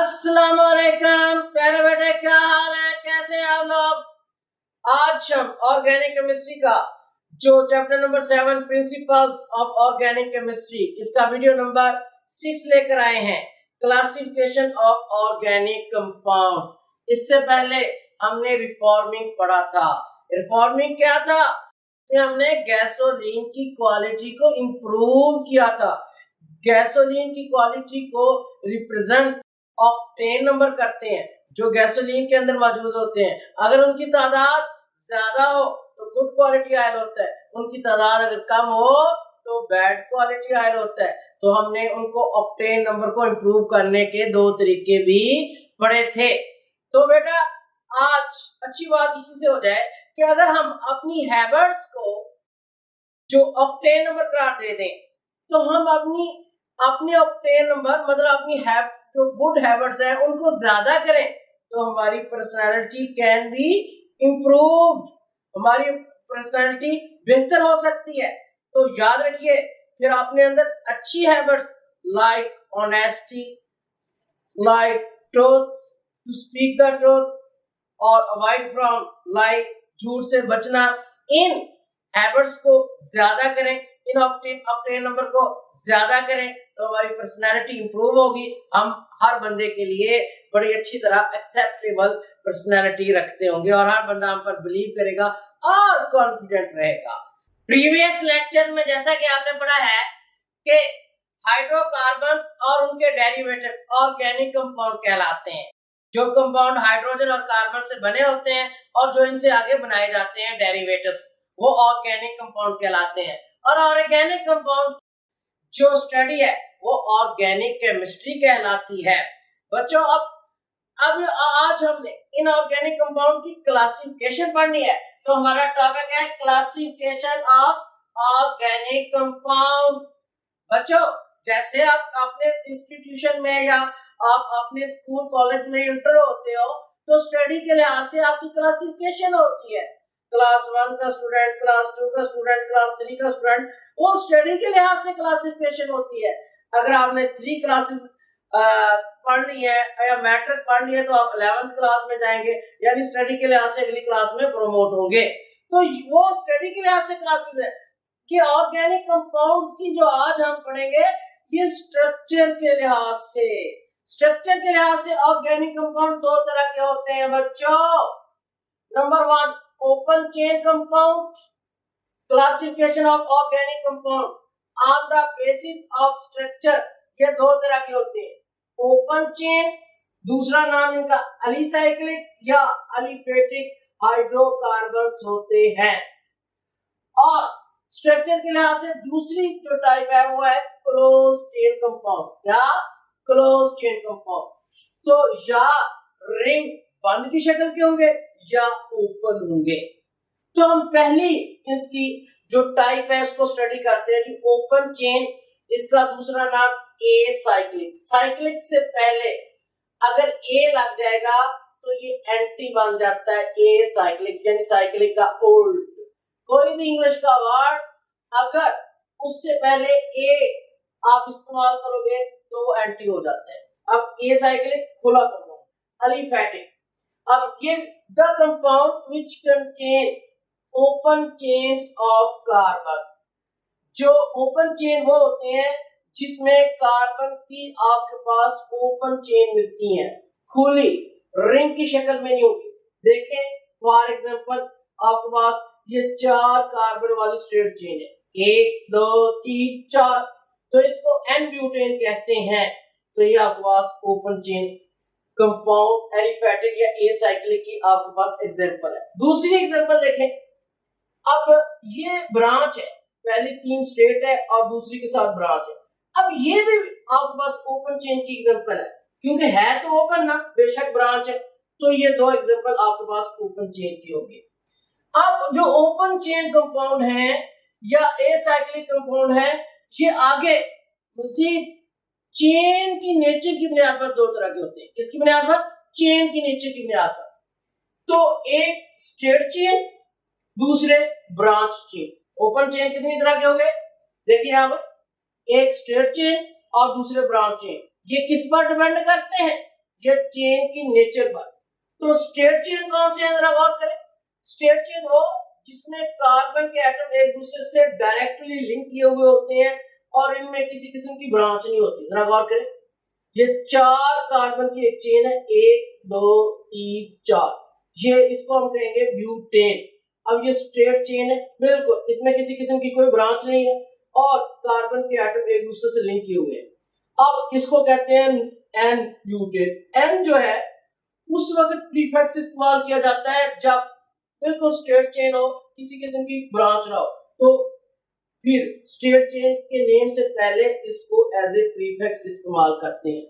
अस्सलाम वालेकुम प्यारे बेटे, क्या हाल है, कैसे हैं आप लोग। आज हम ऑर्गेनिक केमिस्ट्री का जो chapter number 7 principles of organic chemistry, इसका वीडियो नंबर 6 लेकर आए हैं, क्लासिफिकेशन ऑफ ऑर्गेनिक कंपाउंड्स। इससे पहले हमने रिफॉर्मिंग पढ़ा था। रिफॉर्मिंग क्या था? हमने गैसोलीन की क्वालिटी को इंप्रूव किया था। गैसोलीन की क्वालिटी को रिप्रेजेंट ऑक्टेन नंबर करते हैं जो गैसोलीन के अंदर मौजूद होते हैं। अगर उनकी तादाद ज्यादा हो तो गुड क्वालिटी ऑयल होता है, उनकी तादाद अगर कम हो तो बैड क्वालिटी ऑयल होता है। तो हमने उनको ऑक्टेन नंबर को इंप्रूव करने के दो तरीके भी पढ़े थे। तो बेटा आज अच्छी बात इसी से हो जाए कि अगर हम अपनी हैबिट्स को जो ऑक्टेन नंबर करार दे दें तो हम अपने ऑक्टेन नंबर मतलब अपनी जो गुड हैबिट्स हैं उनको ज्यादा करें तो हमारी पर्सनालिटी कैन बी इम्प्रूव, हमारी पर्सनालिटी बेहतर हो सकती है। तो याद रखिए, फिर अपने अंदर अच्छी habits like honesty, like truth, to speak the truth और अवॉइड फ्रॉम लाइक झूठ से बचना, इन हैबिट्स को ज्यादा करें, इन ऑक्टेन नंबर को ज्यादा करें तो हमारी पर्सनालिटी इंप्रूव होगी। हम हर बंदे के लिए बड़ी अच्छी तरह एक्सेप्टेबल पर्सनालिटी रखते होंगे और हर बंदा हम पर बिलीव करेगा और कॉन्फिडेंट रहेगा। प्रीवियस लेक्चर में जैसा कि आपने पढ़ा है कि हाइड्रोकार्बन्स और उनके डेरिवेटिव ऑर्गेनिक कंपाउंड कहलाते हैं। जो कंपाउंड हाइड्रोजन और कार्बन से बने होते हैं और जो इनसे आगे बनाए जाते हैं डेरिवेटिव, वो ऑर्गेनिक कंपाउंड कहलाते हैं। और ऑर्गेनिक कंपाउंड जो स्टडी है वो ऑर्गेनिक केमिस्ट्री कहलाती है। बच्चों अब आज हमने इन ऑर्गेनिक कंपाउंड की क्लासिफिकेशन पढ़नी है। तो हमारा टॉपिक है क्लासिफिकेशन ऑफ ऑर्गेनिक कंपाउंड। बच्चों जैसे आप अपने इंस्टीट्यूशन में या आप अपने स्कूल कॉलेज में इंटर होते हो तो स्टडी के लिहाज से आपकी क्लासिफिकेशन होती है। क्लास 1 का स्टूडेंट, क्लास 2 का स्टूडेंट, क्लास 3 का स्टूडेंट, वो स्टडी के लिहाज से क्लासिफिकेशन होती है। अगर आपने 3 क्लासेस पढ़ ली है या मैट्रिक पढ़ ली है तो आप 11th क्लास में जाएंगे, यानी स्टडी के लिहाज से अगली क्लास में प्रमोट होंगे। तो वो स्टडी के लिहाज से क्लासेस है कि ऑर्गेनिक कंपाउंड्स की जो आज हम पढ़ेंगे ये स्ट्रक्चर के लिहाज से ऑर्गेनिक कंपाउंड दो तरह के होते हैं बच्चों। Number 1 open chain compound, classification of organic compound on the basis of structure, ये दो तरह के होते हैं। ओपन चेन, दूसरा नाम इनका एलिसाइक्लिक या एलिफेटिक हाइड्रोकार्बन्स होते हैं। और स्ट्रक्चर के लिहाज से दूसरी जो टाइप है वो है क्लोज चेन कंपाउंड या क्लोज चेन कंपाउंड। तो या रिंग बंद की शक्ल के होंगे या ओपन होंगे। तो हम पहली इसकी जो टाइप है उसको स्टडी करते हैं कि ओपन चेन, इसका दूसरा नाम ए साइक्लिक। साइक्लिक से पहले अगर ए लग जाएगा तो ये एंटी बन जाता है ए साइक्लिक, यानी साइक्लिक का उल्ट। कोई भी इंग्लिश का वर्ड अगर उससे पहले ए आप इस्तेमाल करोगे तो वो एंटी हो जाता है। अब ए साइक्लिक खुला करो, एलिफेटिक। अब ये the compound which contain open chains of carbon, जो ओपन चेन वो होते हैं जिसमें कार्बन की आपके पास ओपन चेन मिलती है, खुली रिंग की शक्ल में नहीं होगी। देखें फॉर एग्जांपल आपके पास ये 4 कार्बन वाली स्ट्रेट चेन है, 1 2 3 4, तो इसको एन ब्यूटेन कहते हैं। तो ये आपके पास ओपन चेन कंपाउंड एलिफेटिक या एसाइक्लिक की आपके पास एग्जांपल है। दूसरी एग्जांपल देखें, अब ये ब्रांच है, पहली 3 स्ट्रेट है और दूसरी के साथ ब्रांच है। अब ये भी आपके पास ओपन चेन की एग्जांपल है, क्योंकि है तो ओपन ना, बेशक ब्रांच है। तो ये दो एग्जांपल आपके पास ओपन चेन की होगी। अब जो ओपन चेन कंपाउंड है या एसाइक्लिक कंपाउंड है, ये आगे मजीद चेन की नेचर की बुनियाद पर दो तरह के होते हैं। किसकी बुनियाद पर? चेन की नेचर की बुनियाद पर। तो एक स्ट्रेट चेन, दूसरे ब्रांच चेन। ओपन चेन कितनी तरह के हो गए? देखिए यहाँ पर एक स्ट्रेट चेन और दूसरे ब्रांच चेन। ये किस पर डिपेंड करते हैं? या चेन की नेचर पर। तो स्ट्रेट चेन कौन से है, जरा गौर करें। स्ट्रेट चेन वो जिसमें कार्बन के एटम एक दूसरे से डायरेक्टली लिंक किए हुए होते हैं और इनमें किसी किस्म की ब्रांच नहीं होती। जरा गौर करें, ये 4 कार्बन की एक चेन है, 1 2 3 4, ये इसको हम कहेंगे ब्यूटेन। अब ये स्ट्रेट चेन है, बिल्कुल इसमें किसी किस्म की कोई ब्रांच नहीं है और कार्बन के एटम एक दूसरे से लिंक किए हुए हैं। अब इसको कहते हैं एन ब्यूटेन। एन जो है उस वक्त प्रीफिक्स इस्तेमाल किया जाता है जब बिल्कुल स्ट्रेट चेन हो, किसी किस्म की ब्रांच ना हो, तो फिर स्ट्रेट चेन के नेम से पहले इसको एज ए प्रीफिक्स इस्तेमाल करते हैं।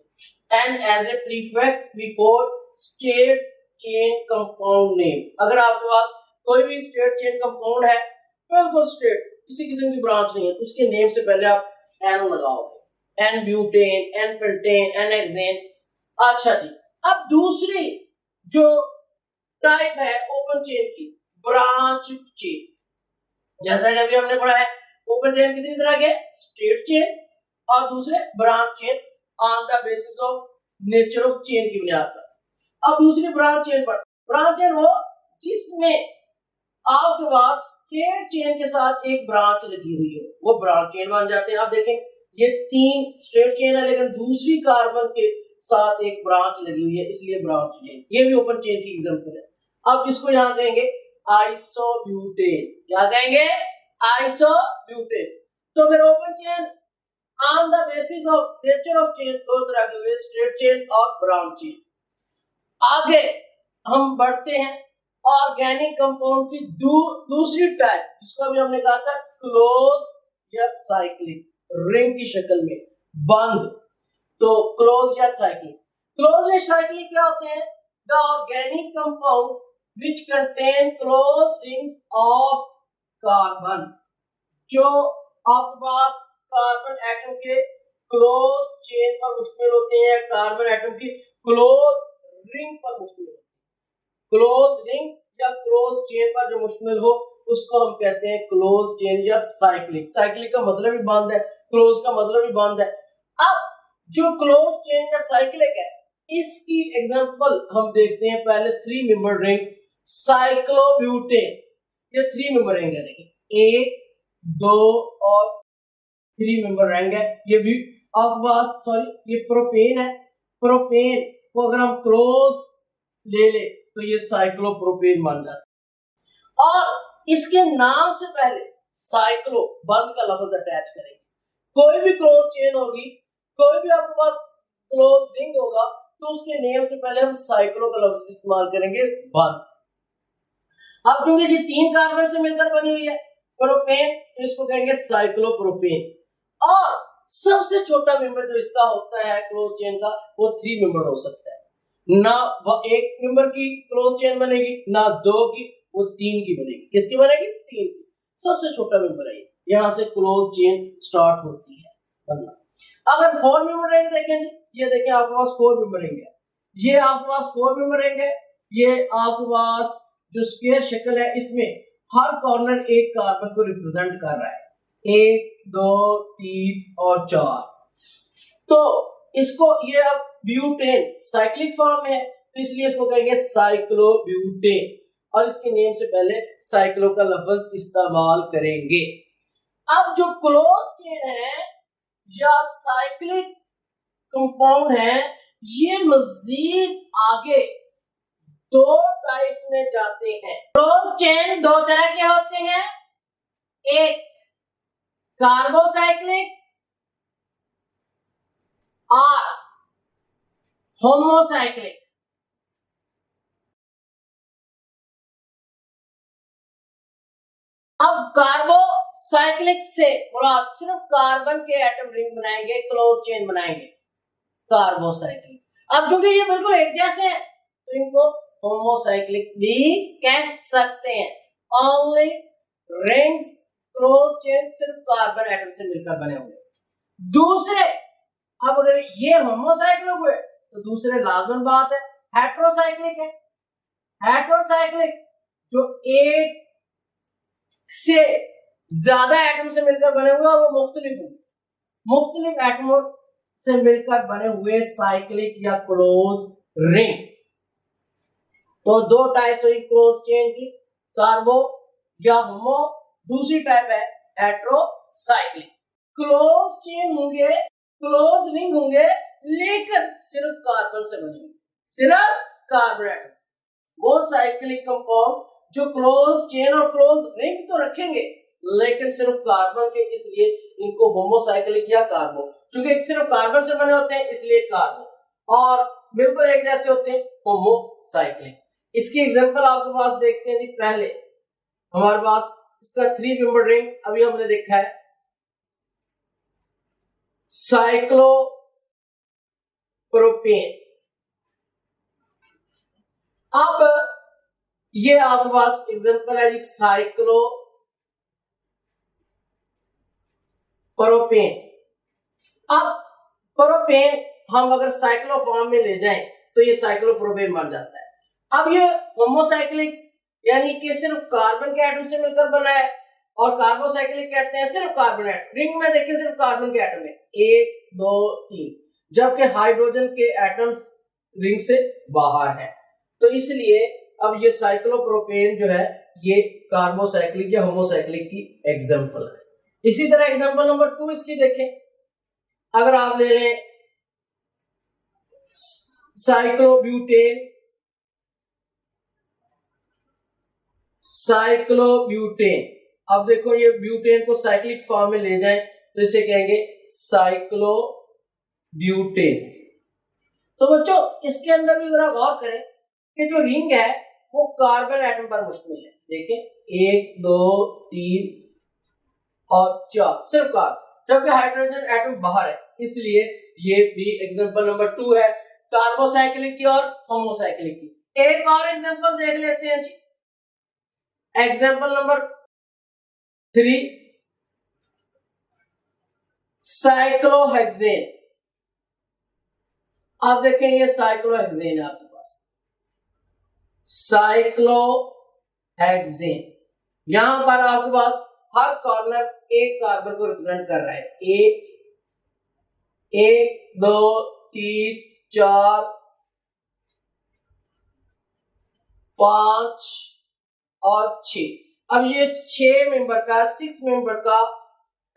N as a prefix before straight chain compound name. अगर आपके पास कोई भी स्ट्रेट चेन कंपाउंड है, बिल्कुल स्ट्रेट, किसी किस्म की ब्रांच नहीं है, तो उसके नेम से पहले आप एन लगाओगे। N butane, n pentane, n hexane. अच्छा जी, अब दूसरी जो टाइप है ओपन चेन की, ब्रांच चेन। जैसा कि अभी हमने पढ़ा है, ओपन चेन कितनी तरह के, स्ट्रेट चेन और दूसरे branch chain on the basis of nature of chain की बुनियाद पर। अब दूसरी ब्रांच चेन पर, ब्रांच चेन वो जिसमें आपके पास स्ट्रेट चेन के साथ एक ब्रांच लगी हुई हो, वो ब्रांच चेन बन जाते हैं। आप देखें ये 3 स्ट्रेट चेन है लेकिन दूसरी कार्बन के साथ एक ब्रांच लगी हुई है, इसलिए ब्रांच चेन। ये भी ओपन चेन की एग्जांपल है। अब इसको यहां कहेंगे आइसोब्यूटेन। क्या कहेंगे, आइसोब्यूटेन। तो फिर open chain on the basis of nature of chain दो तरह के हुए, स्ट्रेट चेन और ब्रांच चेन। आगे हम बढ़ते हैं ऑर्गेनिक कंपाउंड की दूसरी टाइप, जिसको अभी हमने कहा था क्लोज या साइक्लिक, रिंग की शक्ल में बंद। तो क्लोज या साइक्लिक, क्लोज या साइक्लिक क्या होते हैं, the organic compound which contain close rings of carbon, जो आपके पास कार्बन एटम के क्लोज चेन पर मुश्तमिल होते हैं, कार्बन एटम की क्लोज रिंग पर मुश्तमिल होते हैं। क्लोज रिंग या क्लोज चेन पर जो मुश्तमिल हो उसको हम कहते हैं क्लोज चेन या साइक्लिक। साइक्लिक का मतलब भी बंद है, क्लोज का मतलब भी बंद है। अब जो क्लोज चेन या साइक्लिक है, इसकी एग्जांपल हम देखते हैं पहले 3 मेंबर रिंग साइक्लोब्यूटेन। ये 3 मेंबर रिंग है, देखिए 1 2 और 3 मेंबर रिंग है। ये भी आपके पास, सॉरी ये प्रोपेन है, प्रोपेन को अगर हम क्लोज ले ले तो ये साइक्लोप्रोपेन बन जाता है। और इसके नाम से पहले साइक्लो बंद का लफ्ज अटैच करेंगे। कोई भी क्लोज चेन होगी, कोई भी आपके पास क्लोज रिंग होगा, तो उसके नेम से पहले हम साइक्लो का लफ्ज इस्तेमाल करेंगे, बंद। अब क्योंकि ये 3 कार्बन से मिलकर बनी हुई है प्रोपेन, तो इसको कहेंगे साइक्लोप्रोपेन। और सबसे छोटा मेंबर जो इसका होता है क्लोज चेन का, वो 3 मेंबर हो सकता है। ना वो 1 मेंबर की क्लोज चेन बनेगी, ना 2 की, वो 3 की बनेगी। किसकी बनेगी, 3 की। सबसे छोटा मेंबर है, यहां से क्लोज चेन स्टार्ट होती है बनना। अगर 4 मेंबर रिंग देखें, ये देखें आपके पास 4 मेंबर रिंग है, ये आपके पास 4 मेंबर रिंग है। ये आपके पास जो स्क्वायर शक्ल है, इसमें हर कॉर्नर एक कार्बन को रिप्रेजेंट कर रहा है, 1 2 3 और 4। तो इसको ये अब ब्यूटेन साइक्लिक फॉर्म में है, तो इसलिए इसको कहेंगे साइक्लोब्यूटेन और इसके नेम से पहले साइक्लो का लफ्ज इस्तेमाल करेंगे। अब जो क्लोज चेन है या साइक्लिक कंपाउंड है, ये मजीद आगे 2 टाइप्स में जाते हैं। क्लोज चेन 2 तरह के होते हैं, एक कार्बोसाइक्लिक और होमोसाइक्लिक। अब कार्बोसाइक्लिक से मुराद सिर्फ कार्बन के एटम रिंग बनाएंगे, क्लोज चेन बनाएंगे, कार्बोसाइक्लिक। अब क्योंकि ये बिल्कुल एक जैसे हैं, तो इनको होमोसाइक्लिक भी कह सकते हैं। ओनली रिंग्स क्लोज चेन सिर्फ कार्बन एटम से मिलकर बने हुए। दूसरे, अब अगर ये होमोसाइक्लिक हुए तो दूसरे लाजमन बात है हेट्रोसाइक्लिक है। हेट्रोसाइक्लिक जो एक से ज्यादा एटम से मिलकर बने हुए और वो मुख्तलिफ एटमों से मिलकर बने हुए साइक्लिक या क्लोज रिंग। तो दो टाइप्स हुई क्लोज चेन की, कार्बो या होमो, दूसरी टाइप है हेटेरोसाइक्लिक। क्लोज चेन होंगे, क्लोज रिंग होंगे, लेकिन सिर्फ कार्बन से बने होंगे, सिर्फ कार्बन एटम। वो साइक्लिक कंपाउंड जो क्लोज चेन और क्लोज रिंग तो रखेंगे लेकिन सिर्फ कार्बन के, इसलिए इनको होमोसाइक्लिक या कार्बो। क्योंकि सिर्फ कार्बन से बने होते हैं इसलिए कार्बो, और बिल्कुल एक जैसे होते हैं होमोसाइक्लिक। इसकी एग्जांपल आपके पास देखते हैं जी। पहले हमारे पास इसका 3 मेंबर रिंग अभी हमने देखा है, साइक्लोप्रोपेन। अब ये आपके पास एग्जांपल है जी साइक्लोप्रोपेन। अब प्रोपेन हम अगर साइक्लो फॉर्म में ले जाएं तो ये साइक्लोप्रोपेन बन जाता है। अब ये होमोसाइक्लिक यानी कि सिर्फ कार्बन के एटम से मिलकर बना है, और कार्बोसाइक्लिक कहते हैं सिर्फ कार्बन एटम। रिंग में देखिए सिर्फ कार्बन के एटम है 1 2 3, जबकि हाइड्रोजन के एटम्स रिंग से बाहर है। तो इसलिए अब ये साइक्लोप्रोपेन जो है ये कार्बोसाइक्लिक या होमोसाइक्लिक की एग्जांपल है। इसी तरह एग्जांपल नंबर 2 इसकी देखें। अगर आप ले लें साइक्लोब्यूटेन, अब देखो ये ब्यूटेन को साइक्लिक फॉर्म में ले जाएं तो इसे कहेंगे साइक्लोब्यूटेन। तो बच्चों इसके अंदर भी जरा गौर करें कि जो रिंग है वो कार्बन एटम पर मुश्तमिल है। देखें 1 2 3 और 4 सिर्फ कार्बन, जबकि हाइड्रोजन एटम बाहर है, इसलिए ये भी एग्जांपल नंबर 2 है कार्बोसाइक्लिक की और होमोसाइक्लिक की। एक और एग्जांपल देख लेते हैं जी। Example number 3 cyclohexane. आप देखें ये साइक्लोहेक्सेन है आपके पास, साइक्लोहेक्सेन। यहां पर आपके पास हर कॉर्नर एक कार्बन को रिप्रेजेंट कर रहा है। 1 2 3 4 5 और 6। अब ये 6 मेंबर का 6 मेंबर का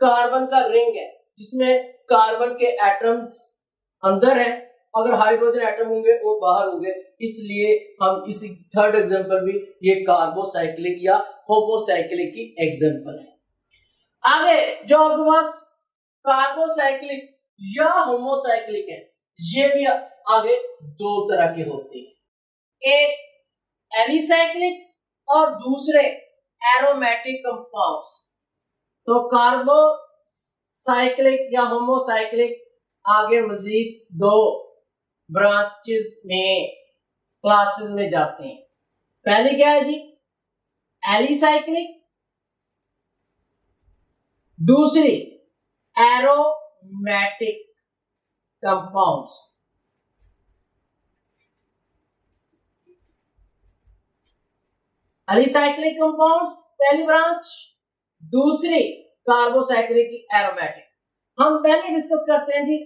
कार्बन का रिंग है जिसमें कार्बन के एटम्स अंदर है, अगर हाइड्रोजन एटम होंगे वो बाहर होंगे, इसलिए हम इसी थर्ड एग्जांपल भी ये कार्बोसाइक्लिक या होमोसाइक्लिक की एग्जांपल है। आगे जो आपके पास कार्बोसाइक्लिक या होमोसाइक्लिक है, ये भी आगे दो तरह के होते हैं, एक एलिसाइक्लिक और दूसरे एरोमेटिक कंपाउंड्स। तो कार्बोसाइक्लिक या होमोसाइक्लिक आगे मजीद दो ब्रांचेस में क्लासेस में जाते हैं। पहले क्या है जी एलिसाइक्लिक, दूसरी एरोमेटिक कंपाउंड्स। एलिसाइक्लिक कंपाउंड्स पहली ब्रांच, दूसरी कार्बोसाइक्लिक की एरोमेटिक। हम पहले डिस्कस करते हैं जी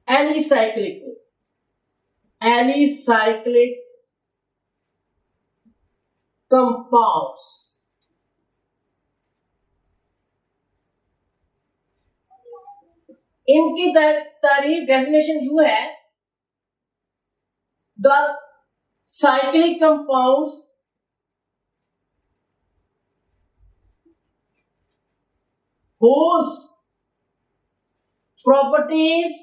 एलिसाइक्लिक को। एलिसाइक्लिक कंपाउंड्स इनकी तारीफ डेफिनेशन यू है, the cyclic compounds whose properties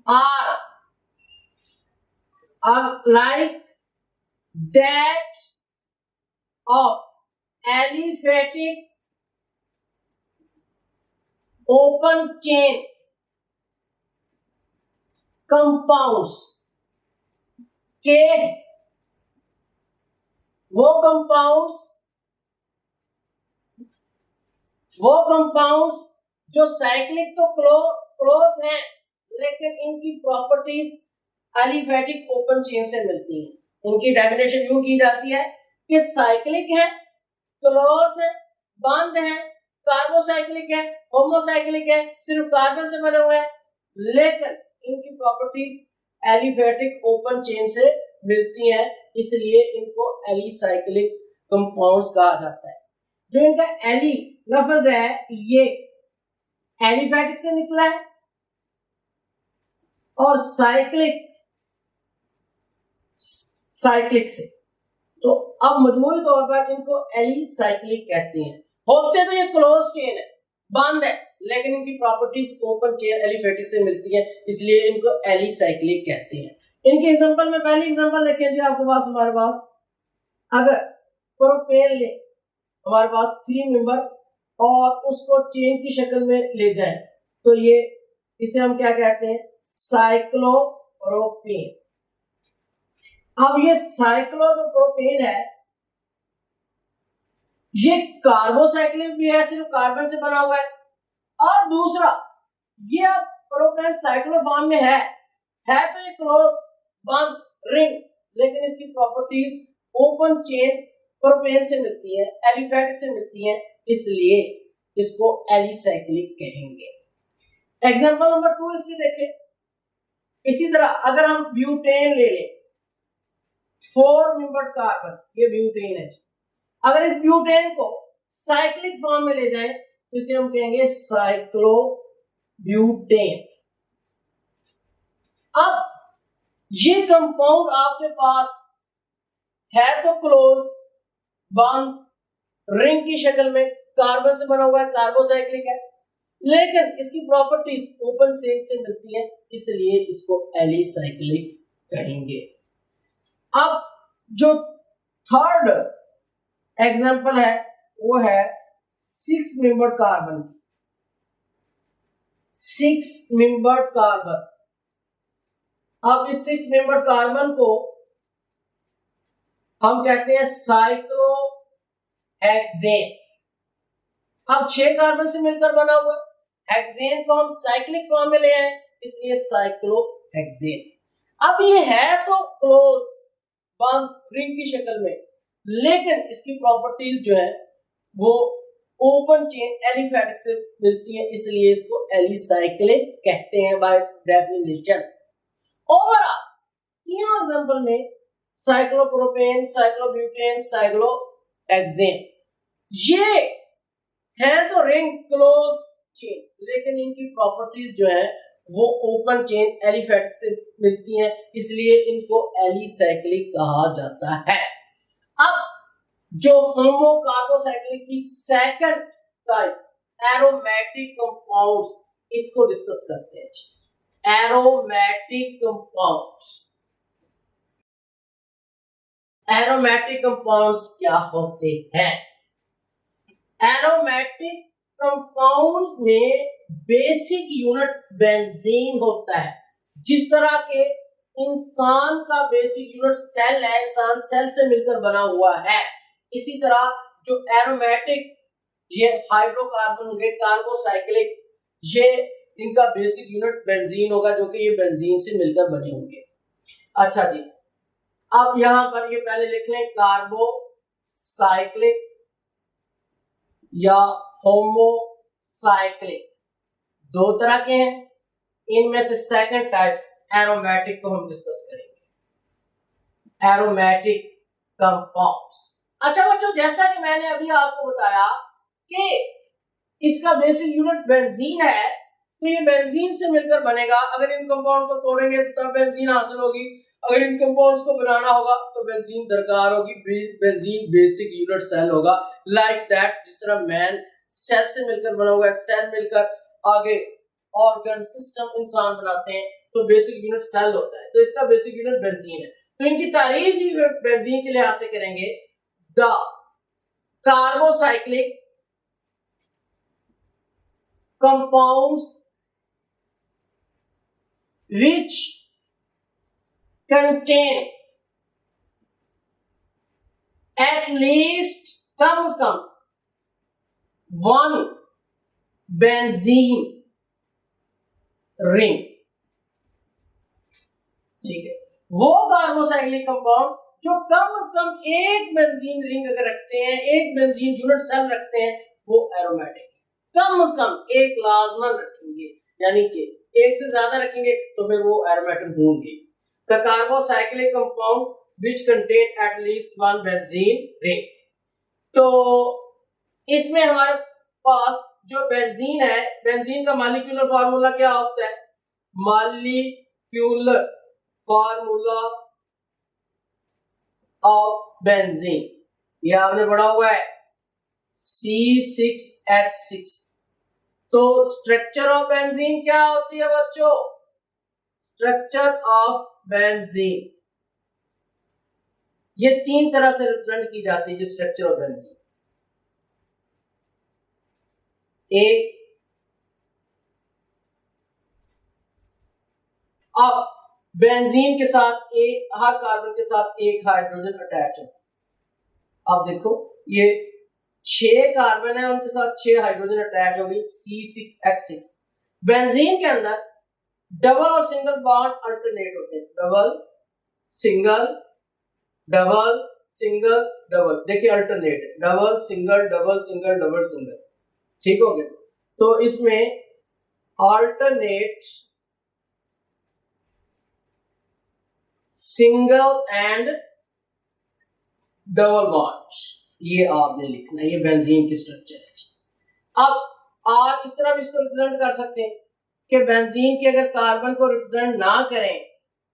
are like that of aliphatic open chain compounds के वो कंपाउंड्स जो साइक्लिक तो क्लोज हैं लेकिन इनकी प्रॉपर्टीज एलिफेटिक ओपन चेन से मिलती हैं। इनकी डेफिनेशन यूं की जाती है कि साइक्लिक है, क्लोज है, बंद है, कार्बोसाइक्लिक है, होमोसाइक्लिक है, सिर्फ कार्बन से बने हुए हैं, लेकिन इनकी प्रॉपर्टीज एलिफेटिक ओपन चेन से मिलती हैं, इसलिए इनको एलिसाइक्लिक कंपाउंड्स कहा जाता है। जो इनका एली लफ्ज है ये एलिफेटिक से निकला है और साइक्लिक से, तो अब मजमूई तौर पर इनको एलिसाइक्लिक कहते हैं। होते तो ये क्लोज चेन है, बंद है, लेकिन इनकी प्रॉपर्टीज ओपन चेन एलिफेटिक से मिलती है, इसलिए इनको एलिसाइक्लिक कहते हैं। इनके एग्जांपल में पहली एग्जांपल देखिए जी, आपके पास हमारे पास अगर प्रोपेन ले हमारे पास 3 मेंबर और उसको चेन की शक्ल में ले जाए तो ये इसे हम क्या कहते हैं, साइक्लोप्रोपेन। अब ये साइक्लोप्रोपेन है, ये कार्बोसाइक्लिक भी है, सिर्फ कार्बन से बना हुआ है, और दूसरा ये अब प्रोपेन साइक्लो फॉर्म में है तो ये क्लोज बंद रिंग, लेकिन इसकी प्रॉपर्टीज ओपन चेन प्रोपेन से मिलती है, एलिफेटिक से मिलती है, इसलिए इसको एलिसाइक्लिक कहेंगे। एग्जांपल नंबर 2 इसकी देखें। इसी तरह अगर हम ब्यूटेन ले लें, 4 मेंबर्ड कार्बन, ये ब्यूटेन है। अगर इस ब्यूटेन को साइक्लिक फॉर्म में ले जाएं तो इसे हम कहेंगे साइक्लोब्यूटेन। अब ये कंपाउंड आपके पास है तो क्लोज बंद रिंग की शक्ल में, कार्बन से बना हुआ है, कार्बोसाइक्लिक है, लेकिन इसकी प्रॉपर्टीज ओपन चेन से मिलती है, इसलिए इसको एलिसाइक्लिक कहेंगे। अब जो थर्ड एग्जांपल है वो है 6 मेंबर्ड कार्बन। 6 मेंबर्ड कार्बन, अब इस 6 मेंबर्ड कार्बन को हम कहते हैं साइक्लोहेक्सेन। अब 6 कार्बन से मिलकर बना हुआ, हेक्सेन को हम साइक्लिक फॉर्म में ले आए, इसलिए साइक्लोहेक्सेन। अब ये है तो क्लोज बंद रिंग की शक्ल में, लेकिन इसकी प्रॉपर्टीज जो है वो ओपन चेन एलिफेटिक से मिलती है, इसलिए इसको एलिसाइक्लिक कहते हैं बाय डेफिनेशन। ओवरऑल तीनों एग्जांपल में साइक्लोप्रोपेन, साइक्लोब्यूटेन, साइक्लोहेक्सेन ये है तो रिंग क्लोज चेन, लेकिन इनकी प्रॉपर्टीज जो है वो ओपन चेन एलिफेटिक से मिलती हैं, इसलिए इनको एलिसाइक्लिक कहा जाता है। अब जो होमोकार्बोसाइक्लिक की सेकंड टाइप एरोमेटिक कंपाउंड्स, इसको डिस्कस करते हैं। एरोमेटिक कंपाउंड्स, एरोमेटिक कंपाउंड्स क्या होते हैं? एरोमेटिक कंपाउंड्स में बेसिक यूनिट बेंजीन होता है। जिस तरह के इंसान का बेसिक यूनिट सेल है, इंसान सेल से मिलकर बना हुआ है, इसी तरह जो एरोमेटिक ये हाइड्रोकार्बन होंगे, कार्बोसाइक्लिक, ये इनका बेसिक यूनिट बेंजीन होगा, जो कि ये बेंजीन से मिलकर बने होंगे। अच्छा जी, अब यहां पर ये पहले लिख लें, कार्बोसाइक्लिक या होमोसाइक्लिक दो तरह के हैं। इनमें से सेकंड टाइप एरोमेटिक को हम डिस्कस करेंगे, एरोमेटिक कंपाउंड्स। अच्छा बच्चों, जैसा कि मैंने अभी आपको बताया कि इसका बेसिक यूनिट बेंजीन है, तो ये बेंजीन से मिलकर बनेगा। अगर इन कंपाउंड को तोड़ेंगे तो तब बेंजीन हासिल होगी, अगर इन कंपाउंड्स को बनाना होगा तो बेंजीन दरकार होगी। बेंजीन बेसिक यूनिट सेल होगा, लाइक दैट, जिस तरह मैन सेल से मिलकर बना हुआ है, सेल मिलकर आगे ऑर्गन सिस्टम इंसान बनाते हैं, तो बेसिक यूनिट सेल होता है, तो इसका बेसिक यूनिट बेंजीन है। तो इनकी तारीफ ही बेंजीन के लिहाज से करेंगे, the carbocyclic compounds which contain at least कम से कम 1 बेंजीन रिंग। ठीक है, वो कार्बोसाइक्लिक कंपाउंड जो कम से कम एक बेंजीन रिंग अगर रखते हैं, एक बेंजीन यूनिट सेल रखते हैं, वो एरोमेटिक। कम से कम एक लाजमन रखेंगे, यानी कि एक से ज्यादा रखेंगे तो फिर वो एरोमेटिक होंगे। The carbocyclic compound which contain at least one benzene ring. तो इसमें हमारे पास जो बेंजीन है, बेंजीन का मॉलिक्यूलर फार्मूला क्या होता है? मॉलिक्यूलर फार्मूला ऑफ बेंजीन, ये आपने पढ़ा हुआ है, C6H6। तो स्ट्रक्चर ऑफ बेंजीन क्या होती है बच्चों? स्ट्रक्चर ऑफ बेंजीन ये तीन तरह से रिप्रेजेंट की जाती है स्ट्रक्चर ऑफ बेंजीन। एक, अब बेंजीन के साथ एक, हर कार्बन के साथ एक हाइड्रोजन अटैच है। अब देखो ये 6 कार्बन है, उनके साथ 6 हाइड्रोजन अटैच हो गई, C6H6। बेंजीन के अंदर डबल और सिंगल बॉन्ड अल्टरनेट होते हैं, double single double single double, देखिए अल्टरनेट है, double single double single double single, ठीक हो गया। तो इसमें alternate single and double bond, ये आपने लिखना है, ये बेंजीन की स्ट्रक्चर है। अब आप इस तरह भी इसको रिप्रेजेंट कर सकते हैं कि बेंजीन के अगर कार्बन को रिप्रेजेंट ना करें,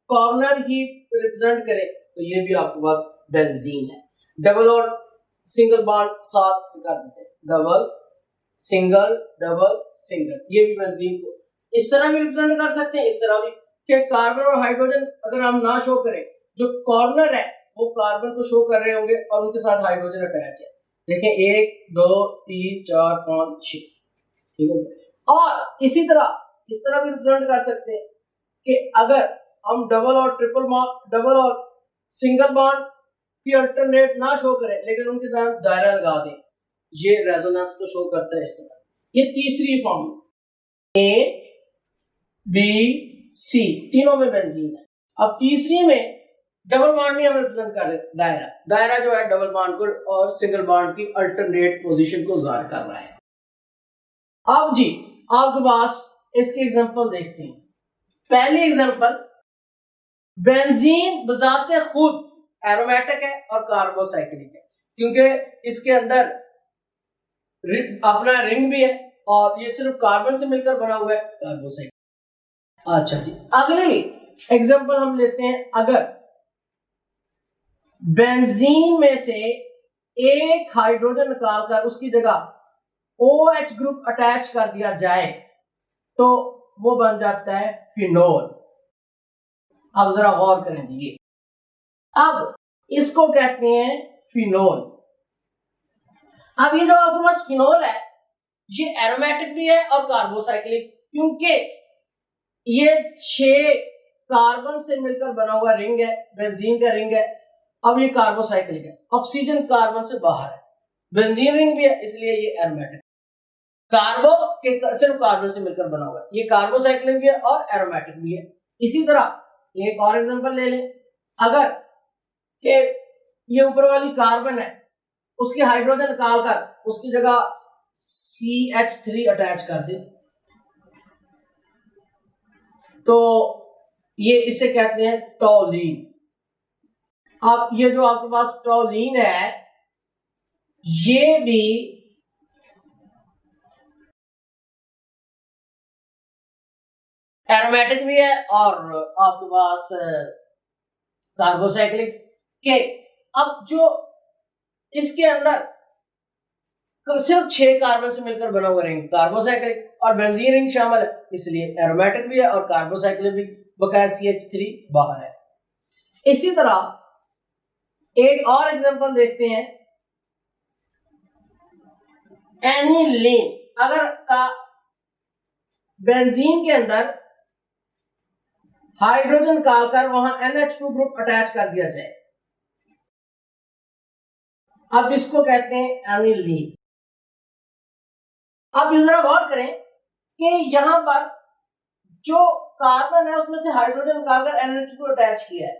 कॉर्नर ही रिप्रेजेंट करें, तो ये भी आपके पास बेंजीन है। डबल और सिंगल बॉन्ड साथ कर देते हैं, डबल सिंगल डबल सिंगल, ये भी बेंजीन को इस तरह भी रिप्रेजेंट कर सकते हैं, इस तरह भी कि कार्बन और हाइड्रोजन अगर हम ना शो करें, जो कॉर्नर है वो कार्बन को शो कर रहे होंगे और उनके साथ हाइड्रोजन अटैच है। देखें 1 2 3 4 5 6, ठीक है। और इसी तरह इस तरह भी रिप्रेजेंट कर सकते हैं कि अगर हम डबल और ट्रिपल बॉन्ड, डबल और सिंगल बॉन्ड की अल्टरनेट ना शो करें लेकिन उनके साथ दायरा लगा दें, ये रेजोनेंस को शो करता है इस तरह। ये तीसरी फॉर्म, A B C तीनों में बेंजीन है। अब तीसरी में डबल बॉन्ड में हम रिप्रेजेंट कर रहे हैं दायरा, दायरा जो है डबल बॉन्ड को और सिंगल बॉन्ड की अल्टरनेट पोजीशन को जाहिर कर रहा है। अब जी आपके पास इसके एग्जांपल देखते हैं। पहली एग्जांपल, बेंजीन बजाते खुद एरोमेटिक है और कार्बोसाइक्लिक है, क्योंकि इसके अंदर अपना रिंग भी है और ये सिर्फ कार्बन से मिलकर बना हुआ है, कार्बोसाइक्लिक। अच्छा जी, अगली एग्जांपल हम लेते हैं। अगर बेंजीन में से एक हाइड्रोजन निकालकर उसकी जगह OH ग्रुप अटैच कर दिया जाए तो वो बन जाता है फिनोल। अब जरा गौर करें ये, अब इसको कहते हैं फिनोल। अब ये जो आपके पास फिनोल है ये एरोमेटिक भी है और कार्बोसाइक्लिक, क्योंकि ये 6 कार्बन से मिलकर बना हुआ रिंग है, बेंजीन का रिंग है। अब ये कार्बोसाइक्लिक है, ऑक्सीजन कार्बन से बाहर है, बेंजीन रिंग भी है इसलिए ये एरोमेटिक। कार्बो के सिर्फ कार्बन से मिलकर बना हुआ है, ये कार्बोसाइक्लिक भी है और एरोमेटिक भी है। इसी तरह एक और एग्जांपल ले लें। अगर के ये ऊपर वाली कार्बन है उसके हाइड्रोजन निकालकर उसकी जगह CH3 अटैच कर दे तो ये इसे कहते हैं टॉलीन। अब ये जो आपके पास टॉलीन है ये भी एरोमेटिक भी है और आपके पास कार्बोसाइक्लिक के। अब जो इसके अंदर सिर्फ 6 कार्बन से मिलकर बना हुआ रिंग कार्बोसाइक्लिक और बेंजीन रिंग शामिल है, इसलिए एरोमेटिक भी है और कार्बोसाइक्लिक भी, बकाया CH3 बाहर है। इसी तरह एक और एग्जांपल देखते हैं, एनिलीन। अगर का बेंजीन के अंदर हाइड्रोजन निकालकर वहां NH2 ग्रुप अटैच कर दिया जाए, अब इसको कहते हैं एनिलीन। अब जरा गौर करें कि यहां पर जो कार्बन है उसमें से हाइड्रोजन निकालकर NH2 अटैच किया है,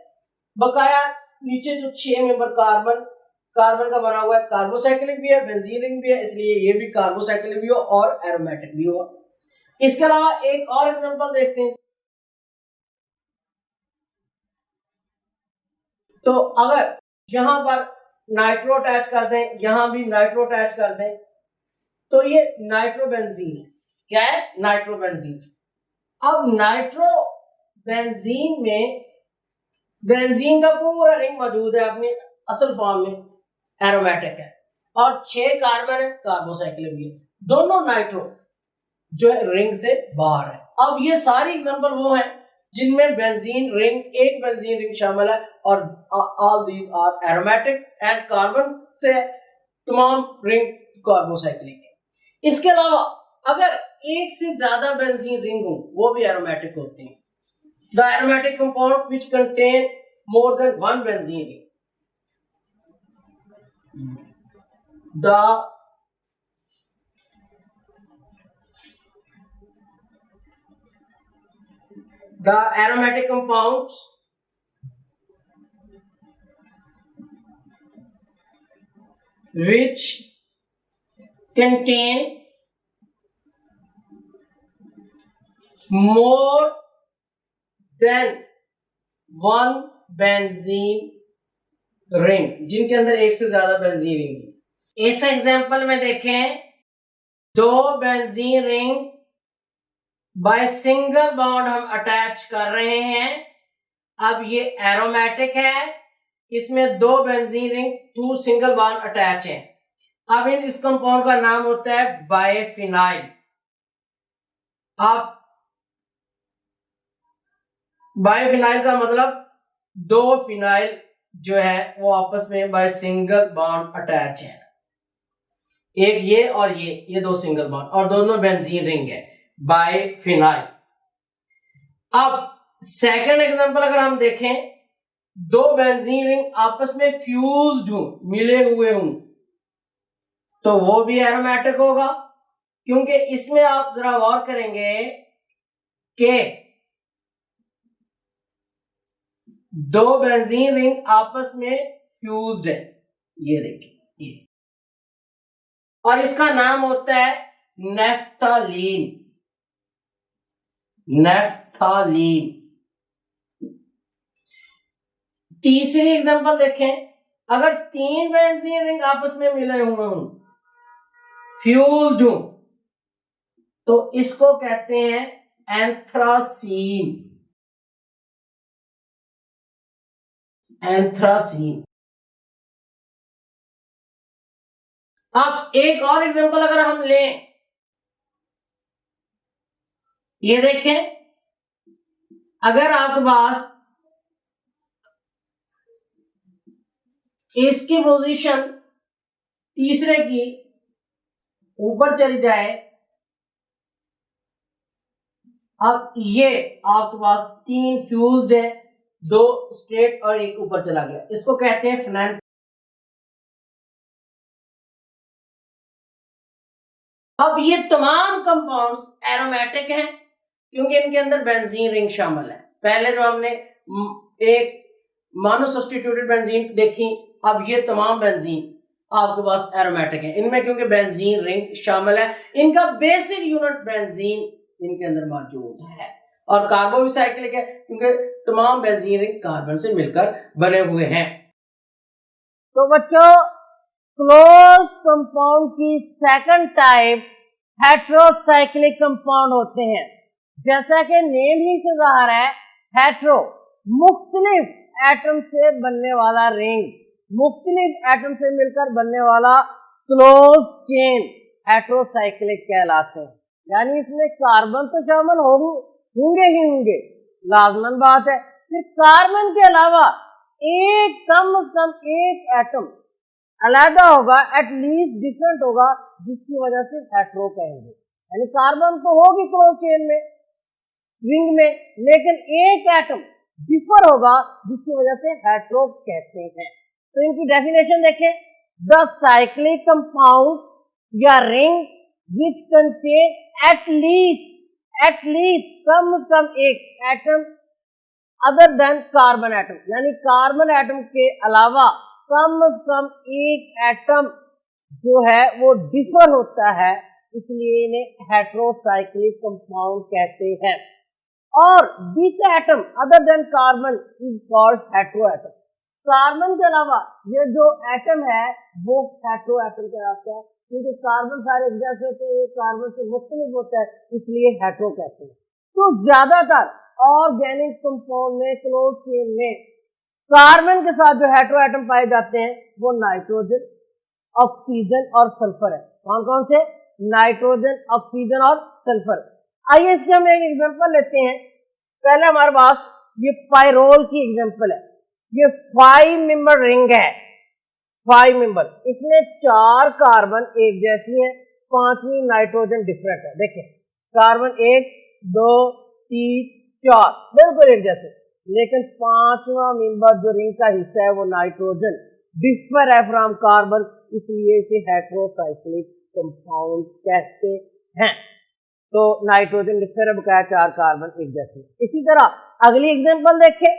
बकाया नीचे जो 6 मेंबर कार्बन का बना हुआ है, कार्बोसाइक्लिक भी है, बेंजीन रिंग भी है, इसलिए ये भी कार्बोसाइक्लिक भी हो और एरोमेटिक भी हो। इसके अलावा एक और एग्जांपल देखते हैं। तो अगर यहां पर नाइट्रो अटैच कर दें, यहां भी नाइट्रो अटैच कर दें, तो ये नाइट्रोबेंजीन है। क्या है? नाइट्रोबेंजीन। अब नाइट्रोबेंजीन में बेंजीन का पूरा रिंग मौजूद है अपनी असल फॉर्म में, एरोमेटिक है, और 6 कार्बन है, कार्बोसाइक्लिक भी है, दोनों नाइट्रो जो है रिंग से बाहर है। अब ये सारी एग्जांपल वो हैं जिनमें बेंजीन रिंग, एक बेंजीन रिंग शामिल है, और all these are aromatic and carbon से तमाम रिंग कार्बोसाइक्लिक है। इसके अलावा अगर एक से ज्यादा बेंजीन रिंग हो वो भी एरोमेटिक होते हैं। The aromatic compound which contain more than one benzene ring, the aromatic compounds which contain more than one benzene ring, जिनके अंदर एक से ज्यादा बेंजीन रिंग। इस एग्जांपल में देखें, 2 benzene ring by single bond हम अटैच कर रहे हैं। अब ये एरोमेटिक है, इसमें 2 benzene ring 2 single bond attach है। अब इस कंपाउंड का नाम होता है बायफिनाइल। अब बायफिनाइल का मतलब 2 फिनाइल जो है वो आपस में बाय सिंगल बॉन्ड अटैच है, एक ये और ये 2 सिंगल बॉन्ड, और दोनों बेंजीन रिंग है, बायफिनाइल। अब सेकंड एग्जांपल अगर हम देखें, 2 बेंजीन रिंग आपस में फ्यूज्ड हों, मिले हुए हों, तो वो भी एरोमेटिक होगा, क्योंकि इसमें आप जरा गौर करेंगे कि 2 बेंजीन रिंग आपस में फ्यूज्ड है, ये देखिए ये, और इसका नाम होता है नेफ्थालीन। नेफ्थालीन। तीसरी एग्जांपल देखें, अगर 3 बेंजीन रिंग आपस में मिले हुए हों, फ्यूज्ड हों, तो इसको कहते हैं एंथ्रासीन। एंथ्रासीन। अब एक और एग्जांपल अगर हम लें, ये देखें, अगर आपके पास इसकी पोजीशन तीसरे की ऊपर चली जाए, अब ये आपके पास 3 फ्यूज्ड है, 2 स्ट्रेट और एक ऊपर चला गया, इसको कहते हैं फिनाइल। अब ये तमाम कंपाउंड्स एरोमेटिक हैं क्योंकि इनके अंदर बेंजीन रिंग शामिल है। पहले जो हमने एक मोनो सब्स्टिट्यूटेड बेंजीन देखी, अब ये तमाम बेंजीन आपके पास एरोमेटिक है, इनमें क्योंकि बेंजीन रिंग शामिल है, इनका बेसिक यूनिट बेंजीन इनके अंदर मौजूद है, और कार्बो भी साइक्लिक है क्योंकि तमाम बेंजीन रिंग कार्बन से मिलकर बने हुए हैं। तो बच्चों, क्लोज कंपाउंड की सेकंड टाइप हेटेरोसाइक्लिक कंपाउंड होते हैं। जैसा कि नेम ही से ज़ाहिर है, हेटेरो मुख्तलिफ एटम से बनने वाला रिंग, मुख्तलिफ एटम से मिलकर बनने वाला क्लोज चेन हेटेरोसाइक्लिक कहलाते हैं। यानी इसमें कार्बन तो शामिल होंगे ही होंगे, लाजमन बात है। फिर कार्बन के अलावा कम से कम एक एटम अलग होगा, एटलीस्ट डिफरेंट होगा, जिसकी वजह से हेटेरो कहेंगे। यानी कार्बन तो होगी क्लोज चेन में, रिंग में, लेकिन एक एटम डिफर होगा जिसकी वजह से हेटेरो कहते हैं। तो इनकी डेफिनेशन देखें, द साइक्लिक कंपाउंड या रिंग विच कंटेन एटलीस्ट कम से कम एक atom other than carbon atom, यानी कार्बन एटम के अलावा कम से कम एक एटम जो है वो डिफर होता है इसलिए इन्हें हेटेरोसाइक्लिक कंपाउंड कहते हैं। और this atom other than carbon is called heteroatom. Carbon के अलावा ये जो एटम है वो हेटेरोएटम कहलाता है, क्योंकि कार्बन सारे एक जैसे होते हैं, कार्बन से मुख्तलिफ होता है, इसलिए हेटेरो कहते हैं। तो ज्यादातर ऑर्गेनिक कंपाउंड में, क्लोज चेन में कार्बन के साथ जो हेटेरोएटम पाए जाते हैं वो नाइट्रोजन, ऑक्सीजन और सल्फर है। कौन कौन से? नाइट्रोजन, ऑक्सीजन और सल्फर। आइए इसके हम एक एग्जांपल लेते हैं। पहले हमारे पास ये पायरोल की एग्जांपल है। ये 5 मेंबर रिंग है, 5 मेंबर, इसमें 4 कार्बन एक जैसी है, 5वीं नाइट्रोजन डिफरेंट है। देखिए कार्बन 1 2 3 4 बिल्कुल एक जैसे, लेकिन 5वां मेंबर जो रिंग का हिस्सा है वो नाइट्रोजन डिफर है फ्रॉम कार्बन, इसलिए इसे हेटेरोसाइक्लिक कंपाउंड कहते हैं। तो नाइट्रोजन डिफर है, बकाया 4 कार्बन एक जैसे। इसी तरह अगली एग्जांपल देखें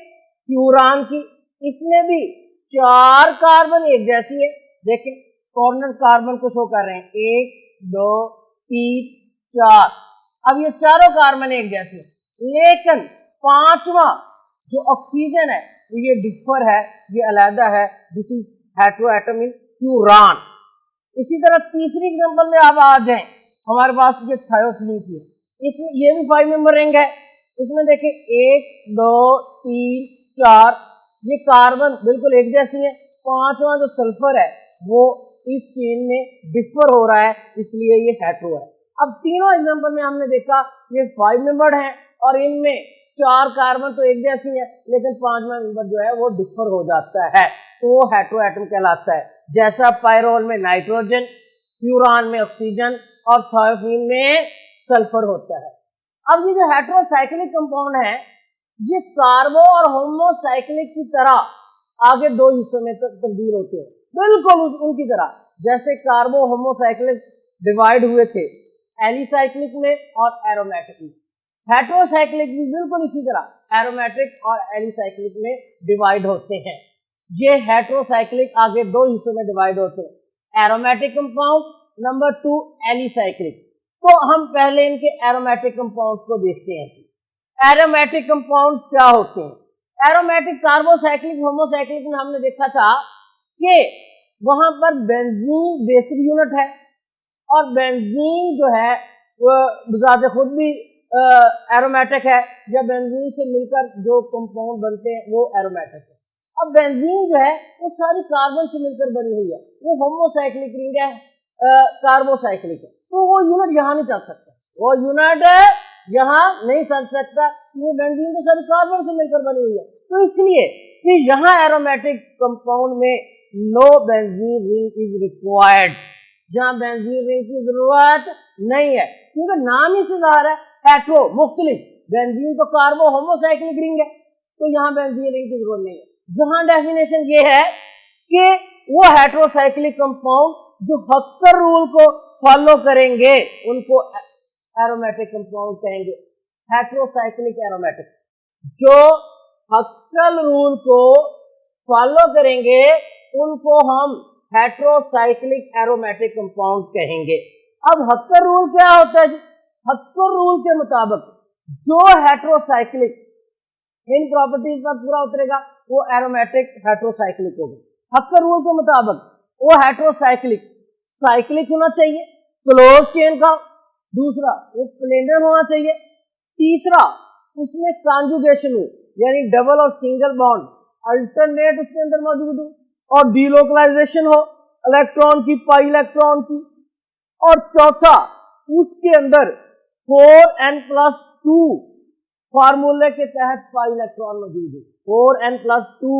फ्यूरान की, इसमें भी 4 कार्बन एक जैसी है। देखें कॉर्नर कार्बन को शो कर रहे हैं, 1 2 3 4। अब ये चारों कार्बन एक जैसे, लेकिन 5वां जो ऑक्सीजन है ये डिफर है, ये अलग है, this is heteroatom in furan. इसी तरह तीसरी एग्जांपल में आप आ जाएं, हमारे पास ये थायोफिलीन की है, इसमें ये भी 5 मेंबर रिंग है। इसमें देखें 1 2 3 4, ये कार्बन बिल्कुल एक जैसी है। 5वां जो सल्फर है वो इस चेन में डिफर हो रहा है, इसलिए ये हेटेरो है। अब तीनों एग्जांपल में हमने देखा ये 5 मेंबर हैं और इनमें 4 कार्बन तो एक जैसी है, लेकिन 5वां मेंबर जो है वो डिफर हो जाता है, तो वो हेटेरोएटम कहलाता है। जैसा पायरोल में नाइट्रोजन, फ्यूरान में ऑक्सीजन और थायोफिलीन में सल्फर होता है। अब ये जो हेटेरोसाइक्लिक कंपाउंड है ये कार्बो और होमोसाइक्लिक की तरह आगे 2 हिस्सों में तब्दील होते हैं, बिल्कुल उनकी तरह जैसे कार्बो होमोसाइक्लिक डिवाइड हुए थे एलिसाइक्लिक में और एरोमेटिक में। हेटेरोसाइक्लिक भी बिल्कुल इसी तरह एरोमेटिक और एलिसाइक्लिक में डिवाइड होते हैं। ये हेटेरोसाइक्लिक आगे 2 हिस्सों में डिवाइड होते हैं, एरोमेटिक कंपाउंड, नंबर 2 एलिसाइक्लिक। तो हम पहले इनके एरोमेटिक कंपाउंड्स को देखते हैं। एरोमेटिक कंपाउंड्स क्या होते हैं? एरोमेटिक कार्बोसाइक्लिक होमोसाइक्लिक में हमने देखा था कि वहां पर बेंजीन बेसिक यूनिट है और बेंजीन जो है वो बजाते खुद भी एरोमेटिक है, या बेंजीन से मिलकर जो कंपाउंड बनते हैं वो एरोमेटिक है। अब बेंजीन जो है वो सारी कार्बन से मिलकर बनी हुई है, वो होमोसाइक्लिक रिंग है, कार्बोसाइक्लिक है, तो वो यूनिट यहाँ नहीं चल सकता, वो यूनिट यहाँ नहीं चल सकता, वो बेंजीन तो सारी कार्बन से मिलकर बनी हुई है। तो इसलिए कि यहाँ एरोमेटिक कंपाउंड में no benzene ring is required, जहाँ बेंजीन रिंग की जरूरत नहीं है, क्योंकि नाम ही से ज़ाहिर है हेटेरो मुख्तलिफ, बेंजीन तो कार्बो होमोसाइक्लिक रिंग है, तो यहाँ बेंजीन रिंग की जरूरत नहीं है। जहाँ डेफिनेशन ये है कि वो हेटेरोसाइक्लिक कंपाउंड जो हक्कर रूल को फॉलो करेंगे उनको एरोमेटिक कंपाउंड कहेंगे, हेटेरोसाइक्लिक एरोमेटिक। जो हक्कल रूल को फॉलो करेंगे उनको हम हेटेरोसाइक्लिक एरोमेटिक कंपाउंड कहेंगे। अब हक्कर रूल क्या होता है जी? हक्कर रूल के मुताबिक जो हेटेरोसाइक्लिक इन प्रॉपर्टीज पर पूरा उतरेगा वो एरोमेटिक हेटेरोसाइक्लिक होगा। हक्कर रूल के मुताबिक वो हेटेरोसाइक्लिक साइक्लिक होना चाहिए, क्लोज चेन का, दूसरा वो प्लेनर होना चाहिए, तीसरा उसमें कॉन्जुगेशन हो यानी डबल और सिंगल बॉन्ड अल्टरनेट उसके अंदर मौजूद हो, और डीलोकलाइजेशन हो इलेक्ट्रॉन की, पाई इलेक्ट्रॉन की, और चौथा उसके अंदर 4n+2 फार्मूले के तहत पाई इलेक्ट्रॉन मौजूद है, 4n+2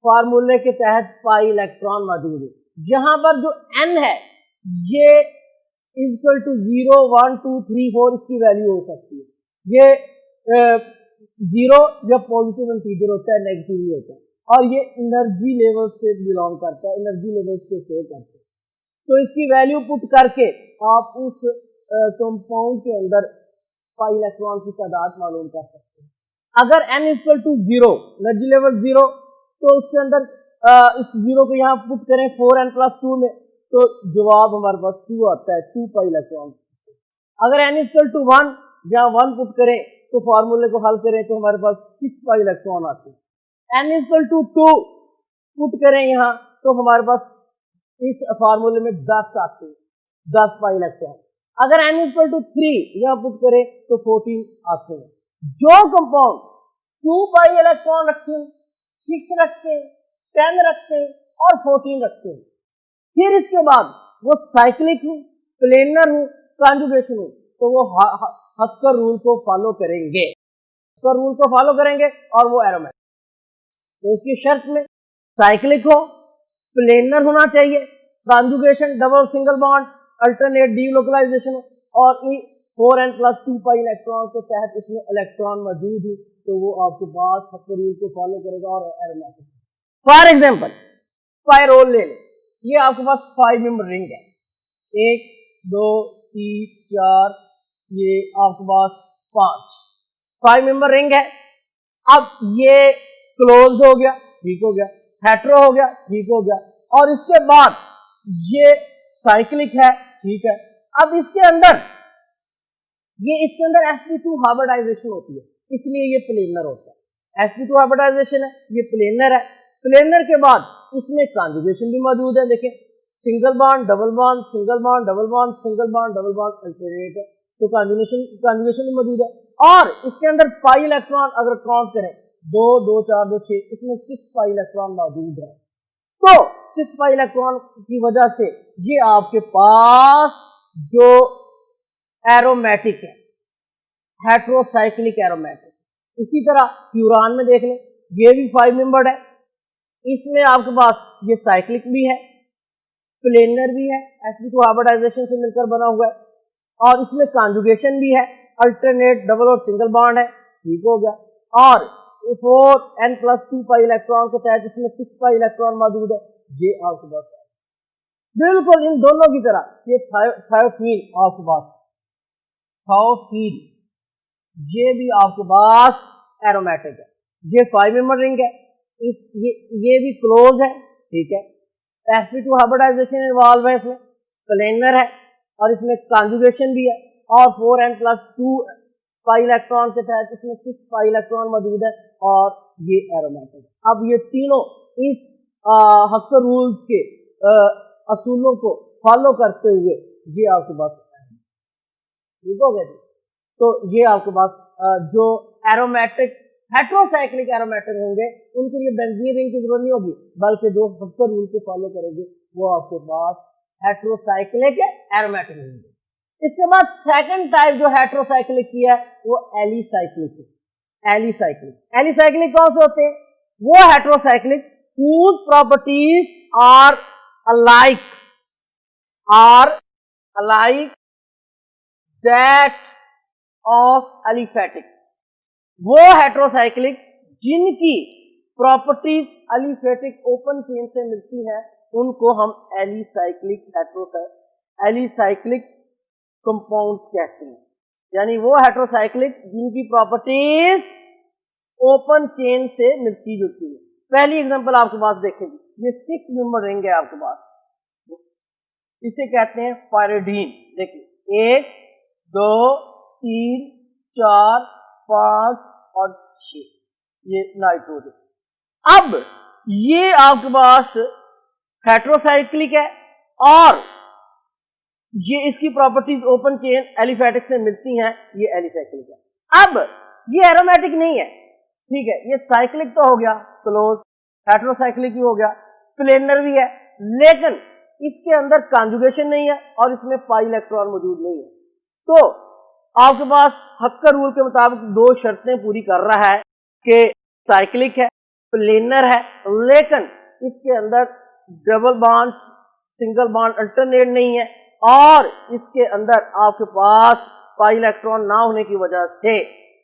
फार्मूले के तहत पाई इलेक्ट्रॉन मौजूद है। यहां पर जो n है ये इक्वल टू 0 1 2 3 4 इसकी वैल्यू हो सकती है। ये 0 या पॉजिटिव इंटीजर होता है, नेगेटिव भी होता है, और ये एनर्जी लेवल से बिलोंग करता है, एनर्जी लेवल से शो करता है। तो इसकी वैल्यू पुट करके आप उस कंपाउंड के अंदर पाई इलेक्ट्रॉन की तादाद मालूम कर सकते हैं। अगर n equal to 0, energy level 0, तो उसके अंदर इस 0 को यहाँ पुट करें 4n+2 में, तो जवाब हमारे पास 2 आता है, 2 पाई इलेक्ट्रॉन। अगर n इक्वल टू 1 जहाँ 1 पुट करें तो फॉर्मूले को हल करें तो हमारे पास 6 पाई इलेक्ट्रॉन आते हैं। n इक्वल टू 2 पुट करें यहाँ तो हमारे पास इस फॉर्मूले में 10 आते हैं, 10 पाई इलेक्ट्रॉन। अगर n इक्वल टू 3 यहाँ पुट करें तो 14 आते हैं। जो कंपाउंड 2 पाई इलेक्ट्रॉन रखते हैं, 6 रखते हैं, 10 रखते हैं और 14 रखते हैं, फिर इसके बाद वो साइक्लिक हो, प्लेनर हो, कॉन्जुगेशन हो, तो वो हक्कर रूल को फॉलो करेंगे, हक्कर रूल को फॉलो करेंगे और वो एरोमेटिक। तो इसकी शर्त में साइक्लिक हो, प्लेनर होना चाहिए, conjugation double single bond, alternate delocalization और 4n+2 पाई इलेक्ट्रॉन के तहत इसमें इलेक्ट्रॉन मौजूद है, तो वो आपके पास हक्कर रूल को फॉलो करेगा और एरोमेटिक। फॉर एग्जाम्पल पायरोल ले लें, ये आपके पास 5 मेंबर रिंग है, 1 2 3 4, ये आपके पास 5 मेंबर रिंग है। अब ये क्लोज हो गया, ठीक हो गया, हेट्रो हो गया, ठीक हो गया, और इसके बाद ये साइक्लिक है, ठीक है। अब इसके अंदर sp2 हाइब्रिडाइजेशन होती है, इसलिए ये प्लेनर होता है। sp2 हाइब्रिडाइजेशन है, ये प्लेनर है। प्लेनर के बाद इसमें कॉन्जुगेशन भी मौजूद है, देखें single bond double bond, single bond double bond, single bond double bond, alternate है, तो कॉन्जुगेशन भी मौजूद है। और इसके अंदर पाई इलेक्ट्रॉन अगर काउंट करें 2 2 4 2 6, इसमें 6 पाई इलेक्ट्रॉन मौजूद है। तो 6 पाई इलेक्ट्रॉन की वजह से ये आपके पास जो एरोमेटिक है, हेट्रोसाइक्लिक एरोमेटिक। इसी तरह फ्यूरान में देख लें, ये भी 5 मेंबर्ड है, इसमें आपके पास ये साइक्लिक भी है, प्लेनर भी है, sp2 हाइब्रिडाइजेशन से मिलकर बना हुआ है, और इसमें कॉन्जुगेशन भी है, अल्टरनेट डबल और सिंगल बॉन्ड है, ठीक हो गया। और 4n+2 पाई इलेक्ट्रॉन के तहत इसमें 6 पाई इलेक्ट्रॉन मौजूद है, ये आपके पास है। बिल्कुल इन दोनों की तरह ये थायोफीन आपके पास, थायोफीन ये भी आपके पास एरोमेटिक है, ये 5 मेंबर रिंग है, ये भी क्लोज है, ठीक है। sp2 हाइब्रिडाइजेशन इन्वॉल्व है, इसमें प्लेनर है और इसमें कॉन्जुगेशन भी है, और 4n+2 पाई इलेक्ट्रॉन के तहत इसमें 6 पाई इलेक्ट्रॉन मौजूद है, और ये एरोमेटिक। अब ये तीनों इस हक्कर रूल्स के असूलों को फॉलो करते हुए ये आपके पास, ठीक हो गया। तो ये आपके पास जो एरोमेटिक हेट्रोसाइक्लिक एरोमेटिक होंगे उनके लिए बेंजीन रिंग की जरूरत नहीं होगी, बल्कि जो हक्कर रूल को फॉलो करेंगे वो आपके पास हेट्रोसाइक्लिक एरोमेटिक होंगे। इसके बाद सेकंड टाइप जो हेट्रोसाइक्लिक की है वो एलिसाइक्लिक है। एलिसाइक्लिक कौन से होते हैं? वो heterocyclic whose properties are alike that of aliphatic। वो हेट्रोसाइक्लिक जिनकी प्रॉपर्टीज एलिफेटिक ओपन चेन से मिलती है उनको हम एलिसाइक्लिक कंपाउंड्स कहते हैं। यानी वो हेट्रोसाइक्लिक जिनकी प्रॉपर्टीज ओपन चेन से मिलती जुलती है। पहली एग्जांपल आपके पास देखेंगे, ये 6 मेंबर रिंग है आपके पास, इसे कहते हैं पायरिडीन। देखिए 1 2 3 4 5 और 6, ये नाइट्रोजन। अब ये आपके पास हेट्रोसाइक्लिक है और ये इसकी प्रॉपर्टीज ओपन चेन एलिफेटिक से मिलती हैं, ये एलिसाइक्लिक है। अब ये एरोमेटिक नहीं है, ठीक है, ये साइक्लिक तो हो गया, क्लोज, हेट्रोसाइक्लिक भी हो गया, प्लेनर भी है, लेकिन इसके अंदर कॉन्जुगेशन नहीं है और इसमें पाई इलेक्ट्रॉन मौजूद नहीं है। तो आपके पास हक्कर रूल के मुताबिक 2 शर्तें पूरी कर रहा है कि साइक्लिक है, प्लेनर है, लेकिन इसके अंदर double bond single bond alternate नहीं है, और इसके अंदर आपके पास पाई इलेक्ट्रॉन ना होने की वजह से,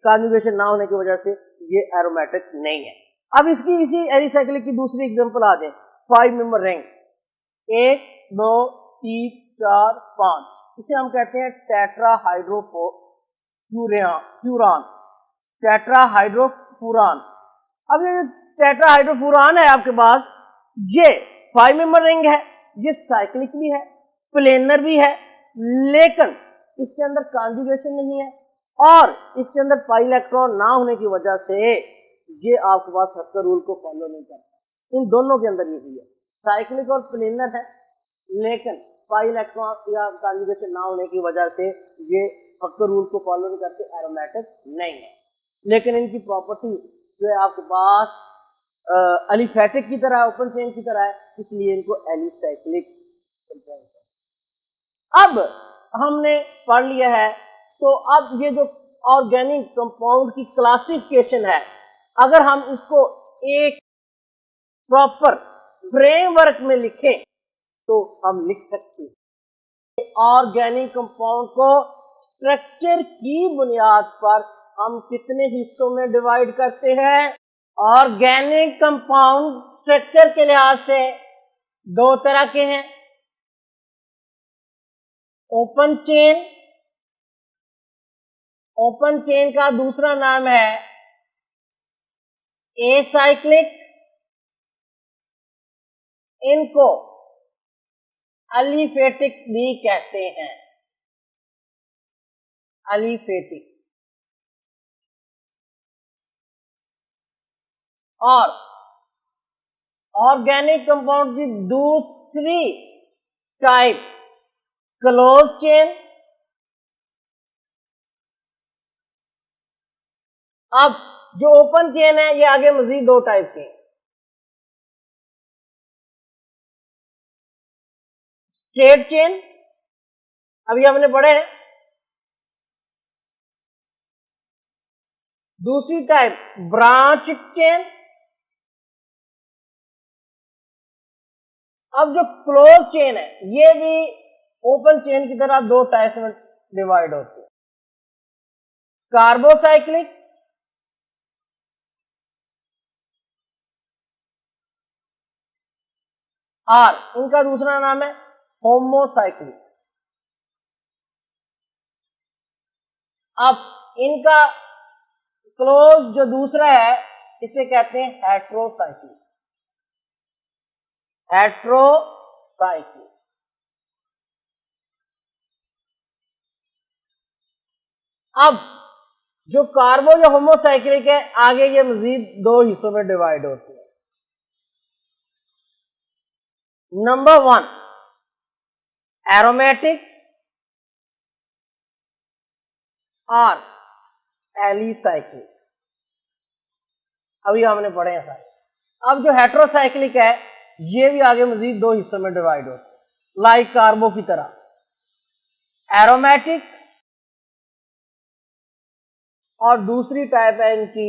कॉन्जुगेशन ना होने की वजह से ये एरोमेटिक नहीं है। अब इसकी इसी एलिसाइक्लिक की दूसरी एग्जांपल आ जाए, 5 मेंबर रिंग, 1 2 3 4 5, इसे हम कहते हैं टेट्राहाइड्रोफ्यूरान, टेट्राहाइड्रोफ्यूरान। अब ये टेट्राहाइड्रोफ्यूरान है आपके पास, ये 5 मेंबर रिंग है, ये साइक्लिक भी है, प्लेनर भी है, लेकिन इसके अंदर कॉन्जुगेशन नहीं है और इसके अंदर पाई इलेक्ट्रॉन ना होने की वजह से ये आपके पास हक्कर रूल को फॉलो नहीं करता। इन दोनों के अंदर यही है, साइक्लिक और प्लेनर है, लेकिन पाई इलेक्ट्रॉन या कॉन्जुगेशन ना होने की वजह से ये हक्कर रूल को फॉलो नहीं करते, एरोमेटिक नहीं है। लेकिन इनकी प्रॉपर्टी जो है आपके पास एलिफेटिक की तरह, ओपन चेन की तरह है, इसलिए इनको एलिसाइक्लिक कंपाउंड है। अब हमने पढ़ लिया है, तो अब ये जो ऑर्गेनिक कंपाउंड की क्लासिफिकेशन है, अगर हम इसको एक प्रॉपर फ्रेमवर्क में लिखें तो हम लिख सकते हैं ऑर्गेनिक कंपाउंड को स्ट्रक्चर की बुनियाद पर हम कितने हिस्सों में डिवाइड करते हैं। ऑर्गेनिक कंपाउंड स्ट्रक्चर के लिहाज से दो तरह के हैं, ओपन चेन, ओपन चेन का दूसरा नाम है एसाइक्लिक, इनको एलिफेटिक भी कहते हैं, एलिफेटिक। और ऑर्गेनिक कंपाउंड की दूसरी टाइप क्लोज चेन। अब जो ओपन चेन है ये आगे मजीद दो टाइप के, स्ट्रेट चेन अभी हमने पढ़े हैं, दूसरी टाइप ब्रांच चेन। अब जो क्लोज चेन है ये भी ओपन चेन की तरह दो टाइप में डिवाइड होती है, कार्बोसाइक्लिक और इनका दूसरा नाम है होमोसाइक्लिक। अब इनका क्लोज जो दूसरा है इसे कहते हैं हेट्रोसाइक्लिक, हेट्रोसाइक्लिक। अब जो कार्बो जो होमोसाइक्लिक है आगे ये मजीद दो हिस्सों में डिवाइड होती है। नंबर 1 एरोमेटिक और एलिसाइक्लिक, अभी हमने पढ़े हैं सारे। अब जो हेट्रोसाइक्लिक है ये भी आगे मजीद दो हिस्सों में डिवाइड होती है, लाइक कार्बो की तरह, एरोमेटिक और दूसरी टाइप है इनकी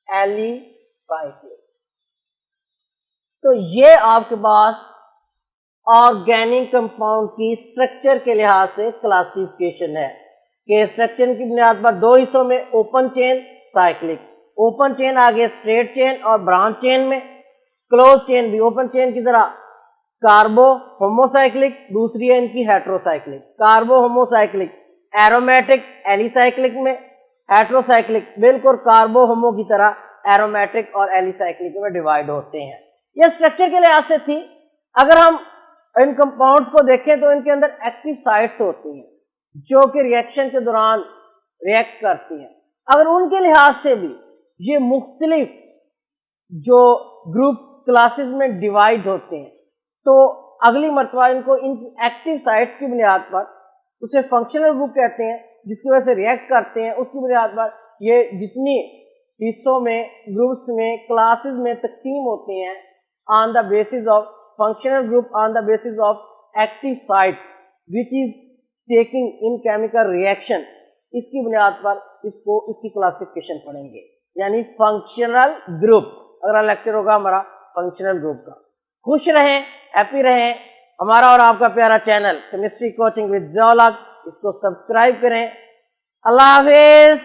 एलिसाइक्लिक। तो ये आपके पास ऑर्गेनिक कंपाउंड की स्ट्रक्चर के लिहाज से क्लासिफिकेशन है कि स्ट्रक्चर की बुनियाद पर दो हिस्सों में open chain, cyclic, open chain आगे स्ट्रेट चेन और ब्रांच चेन में, क्लोज चेन भी ओपन चेन की तरह कार्बो होमोसाइक्लिक, दूसरी है इनकी हेट्रोसाइक्लिक, कार्बो होमोसाइक्लिक, एरोमेटिक एलिसाइक्लिक में, हेट्रोसाइक्लिक बिल्कुल कार्बो होमो की तरह एरोमेटिक और एलिसाइक्लिक में डिवाइड होते हैं। यह स्ट्रक्चर के लिहाज से थी। अगर हम इन कंपाउंड को देखें तो इनके अंदर एक्टिव साइट्स होती हैं जो कि रिएक्शन के दौरान रिएक्ट करती हैं। अगर उनके लिहाज से भी ये मुख्तलिफ जो ग्रुप क्लासेस में डिवाइड होते हैं, तो अगली मरतबा इनको इन एक्टिव साइट्स की बुनियाद पर उसे फंक्शनल ग्रुप कहते हैं, जिसकी वजह से रिएक्ट करते हैं। उसकी बुनियाद पर ये जितनी हिस्सों में, ग्रुप्स में, क्लासेस में तकसीम होते हैं on the basis of functional group, on the basis of active site which is taking in chemical reaction, इसकी बुनियाद पर इसकी क्लासिफिकेशन पढ़ेंगे, यानी फंक्शनल ग्रुप। अगला लेक्चर होगा हमारा फंक्शनल ग्रुप का। खुश रहें, हैप्पी रहें। हमारा और आपका प्यारा चैनल केमिस्ट्री कोचिंग विद जियोलॉग, इसको सब्सक्राइब करें। अल्लाह हाफिज।